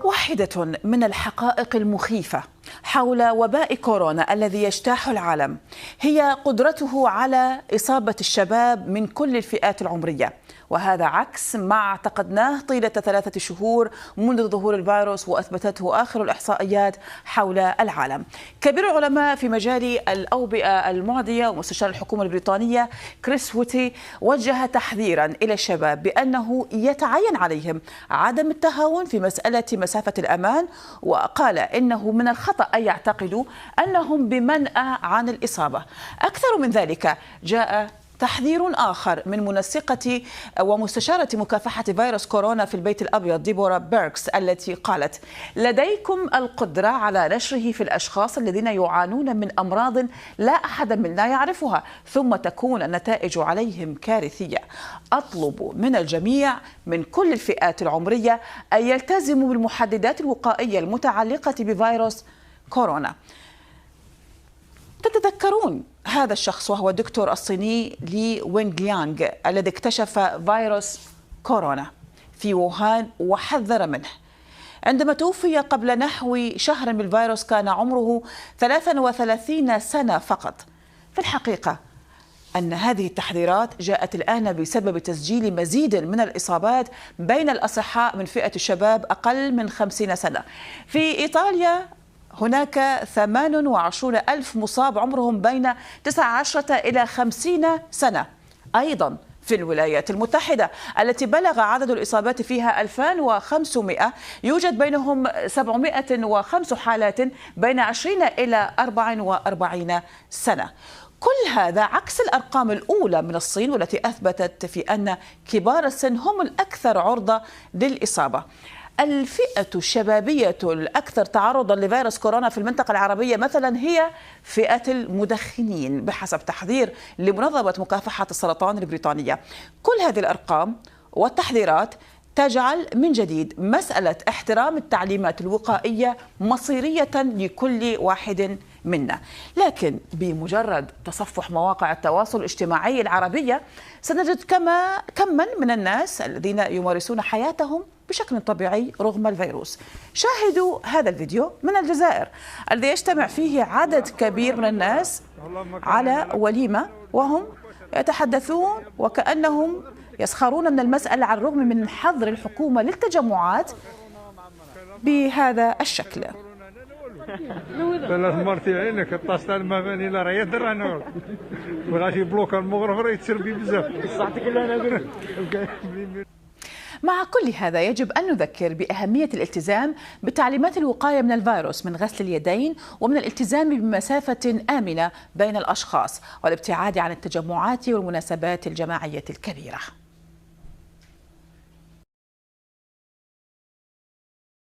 واحدة من الحقائق المخيفة حول وباء كورونا الذي يجتاح العالم هي قدرته على إصابة الشباب من كل الفئات العمرية، وهذا عكس ما اعتقدناه طيلة 3 شهور منذ ظهور الفيروس وأثبتته آخر الإحصائيات حول العالم. كبير العلماء في مجال الأوبئة المعدية ومستشار الحكومة البريطانية كريس ووتي وجه تحذيرا إلى الشباب بأنه يتعين عليهم عدم التهاون في مسألة مسافة الأمان، وقال إنه من الخطأ أن يعتقدوا أنهم بمنأى عن الإصابة. أكثر من ذلك، جاء تحذير آخر من منسقة ومستشارة مكافحة فيروس كورونا في البيت الأبيض ديبورا بيركس، التي قالت: لديكم القدرة على نشره في الأشخاص الذين يعانون من أمراض لا أحد منا يعرفها، ثم تكون النتائج عليهم كارثية. أطلب من الجميع من كل الفئات العمرية أن يلتزموا بالمحددات الوقائية المتعلقة بفيروس كورونا. تتذكرون هذا الشخص وهو الدكتور الصيني لي وينغليانغ الذي اكتشف فيروس كورونا في ووهان وحذر منه. عندما توفي قبل نحو شهر من الفيروس كان عمره 33 سنة فقط. في الحقيقة أن هذه التحذيرات جاءت الآن بسبب تسجيل مزيد من الإصابات بين الأصحاء من فئة الشباب أقل من 50 سنة. في إيطاليا هناك 28 ألف مصاب عمرهم بين 19 إلى 50 سنة. أيضا في الولايات المتحدة التي بلغ عدد الإصابات فيها 2500، يوجد بينهم 705 حالات بين 20 إلى 44 سنة. كل هذا عكس الأرقام الأولى من الصين، والتي أثبتت في أن كبار السن هم الأكثر عرضة للإصابة. الفئة الشبابية الأكثر تعرضا لفيروس كورونا في المنطقة العربية مثلا هي فئة المدخنين بحسب تحذير لمنظمة مكافحة السرطان البريطانية. كل هذه الأرقام والتحذيرات تجعل من جديد مسألة احترام التعليمات الوقائية مصيرية لكل واحد منا. لكن بمجرد تصفح مواقع التواصل الاجتماعي العربية سنجد كما من الناس الذين يمارسون حياتهم بشكل طبيعي رغم الفيروس. شاهدوا هذا الفيديو من الجزائر الذي يجتمع فيه عدد كبير من الناس على وليمة وهم يتحدثون وكأنهم يسخرون من المسألة على الرغم من حظر الحكومة للتجمعات بهذا الشكل. ثلاث مرتين عينك اتصل المباني لا راه يدر انا وغادي بلوكا المغرب راه يتسربي بزاف صحتك اللي انا مع كل هذا يجب أن نذكر بأهمية الالتزام بتعليمات الوقاية من الفيروس من غسل اليدين ومن الالتزام بمسافة آمنة بين الأشخاص والابتعاد عن التجمعات والمناسبات الجماعية الكبيرة.